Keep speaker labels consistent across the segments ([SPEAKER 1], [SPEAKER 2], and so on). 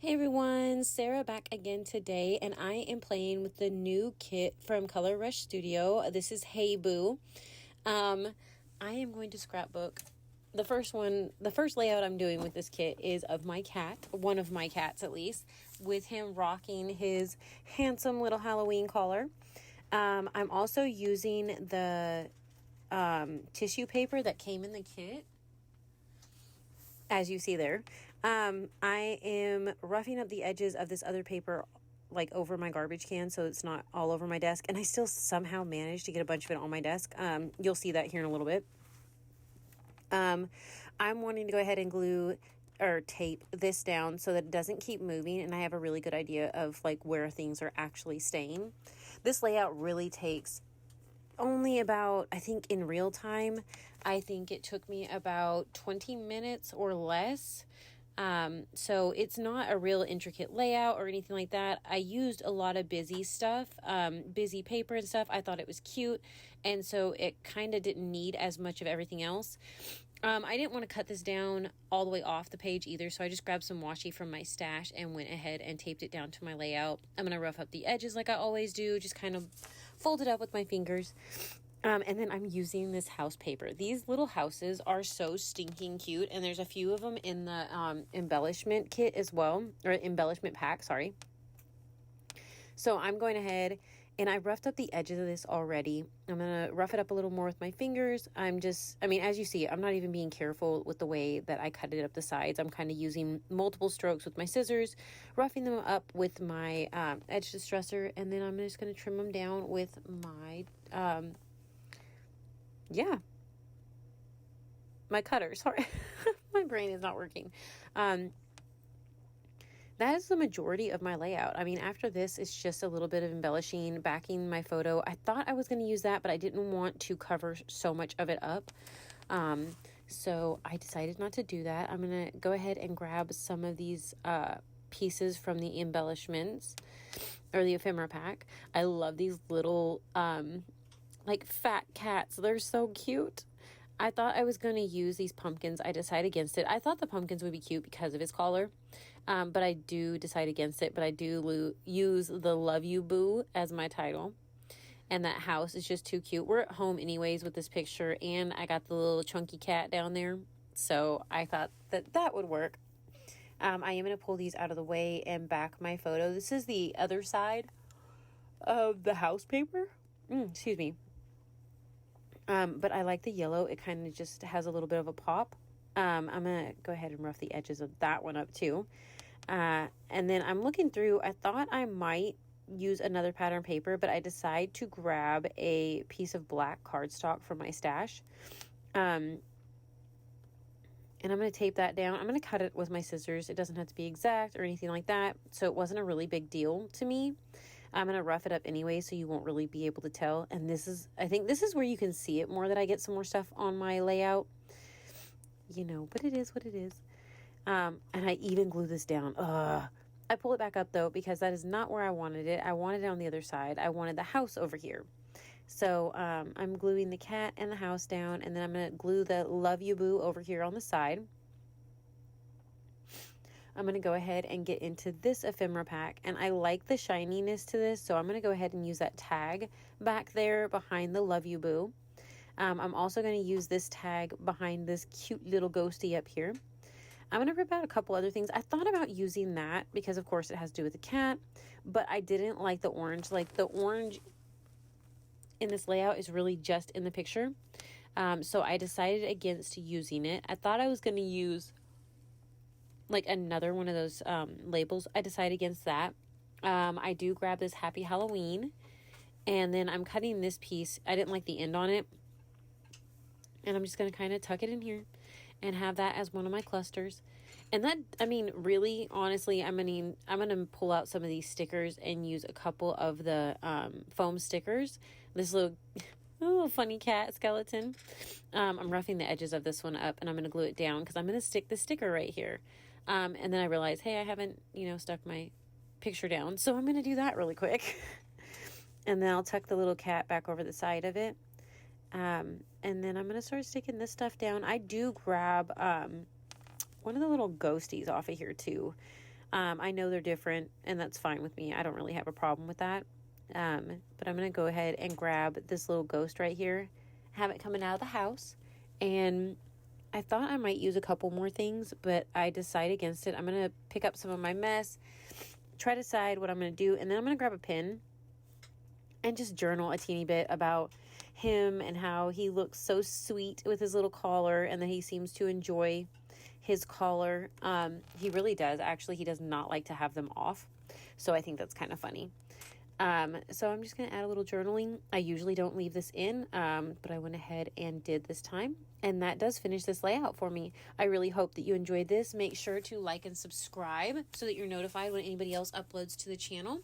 [SPEAKER 1] Hey everyone, Sarah back again today, and I am playing with the new kit from Color Rush Studio. This is Hey Boo. I am going to scrapbook. The first layout I'm doing with this kit is of my cat, one of my cats at least, with him rocking his handsome little Halloween collar. I'm also using the tissue paper that came in the kit, as you see there. I am roughing up the edges of this other paper like over my garbage can so it's not all over my desk, and I still somehow managed to get a bunch of it on my desk. You'll see that here in a little bit. I'm wanting to go ahead and glue or tape this down so that it doesn't keep moving, and I have a really good idea of like where things are actually staying. This layout really takes only about, I think in real time, I think it took me about 20 minutes or less. So it's not a real intricate layout or anything like that. I used a lot of busy stuff, busy paper and stuff. I thought it was cute, and so it kind of didn't need as much of everything else. I didn't want to cut this down all the way off the page either, so I just grabbed some washi from my stash and went ahead and taped it down to my layout. I'm going to rough up the edges like I always do, just kind of fold it up with my fingers. And then I'm using this house paper. These little houses are so stinking cute, and there's a few of them in the embellishment kit as well, or embellishment pack, sorry. So I'm going ahead and I roughed up the edges of this already. I'm going to rough it up a little more with my fingers. As you see, I'm not even being careful with the way that I cut it up the sides. I'm kind of using multiple strokes with my scissors, roughing them up with my edge distressor, and then I'm just going to trim them down with my, my cutter. Sorry, my brain is not working. That is the majority of my layout. I mean, after this, it's just a little bit of embellishing, backing my photo. I thought I was going to use that, but I didn't want to cover so much of it up. So I decided not to do that. I'm going to go ahead and grab some of these pieces from the embellishments or the ephemera pack. I love these little like fat cats. They're so cute. I thought I was going to use these pumpkins. I decided against it. I thought the pumpkins would be cute because of his collar, but I do decide against it. But I do use the Love You Boo as my title, and that house is just too cute. We're at home anyways with this picture, and I got the little chunky cat down there, so I thought that would work. I am going to pull these out of the way and back my photo. This is the other side of the house paper. Excuse me. But I like the yellow. It kind of just has a little bit of a pop. I'm going to go ahead and rough the edges of that one up too. And then I'm looking through. I thought I might use another pattern paper, but I decide to grab a piece of black cardstock from my stash. And I'm going to tape that down. I'm going to cut it with my scissors. It doesn't have to be exact or anything like that. So it wasn't a really big deal to me. I'm going to rough it up anyway, so you won't really be able to tell. And I think this is where you can see it more, that I get some more stuff on my layout. But it is what it is. And I even glue this down. I pull it back up though, because that is not where I wanted it. I wanted it on the other side. I wanted the house over here. So I'm gluing the cat and the house down, and then I'm going to glue the Love You Boo over here on the side. I'm going to go ahead and get into this ephemera pack, and I like the shininess to this, so I'm going to go ahead and use that tag back there behind the Love You Boo. I'm also going to use this tag behind this cute little ghosty up here. I'm going to rip out a couple other things. I thought about using that because, of course, it has to do with the cat, but I didn't like the orange. Like, the orange in this layout is really just in the picture, so I decided against using it. I thought I was going to use like another one of those labels. I decided against that. I do grab this Happy Halloween, and then I'm cutting this piece. I didn't like the end on it, and I'm just going to kind of tuck it in here and have that as one of my clusters. And that, really, honestly, I'm going to pull out some of these stickers and use a couple of the foam stickers. This little funny cat skeleton. I'm roughing the edges of this one up, and I'm going to glue it down because I'm going to stick the sticker right here. And then I realized, hey, I haven't, stuck my picture down. So I'm going to do that really quick. And then I'll tuck the little cat back over the side of it. And then I'm going to start sticking this stuff down. I do grab one of the little ghosties off of here too. I know they're different, and that's fine with me. I don't really have a problem with that. But I'm going to go ahead and grab this little ghost right here, have it coming out of the house. And I thought I might use a couple more things, but I decided against it. I'm going to pick up some of my mess, try to decide what I'm going to do, and then I'm going to grab a pen and just journal a teeny bit about him and how he looks so sweet with his little collar and that he seems to enjoy his collar. He really does. Actually, he does not like to have them off. So I think that's kind of funny. So I'm just going to add a little journaling. I usually don't leave this in, but I went ahead and did this time. And that does finish this layout for me. I really hope that you enjoyed this. Make sure to like and subscribe so that you're notified when anybody else uploads to the channel.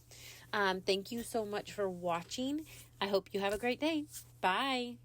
[SPEAKER 1] Thank you so much for watching. I hope you have a great day. Bye.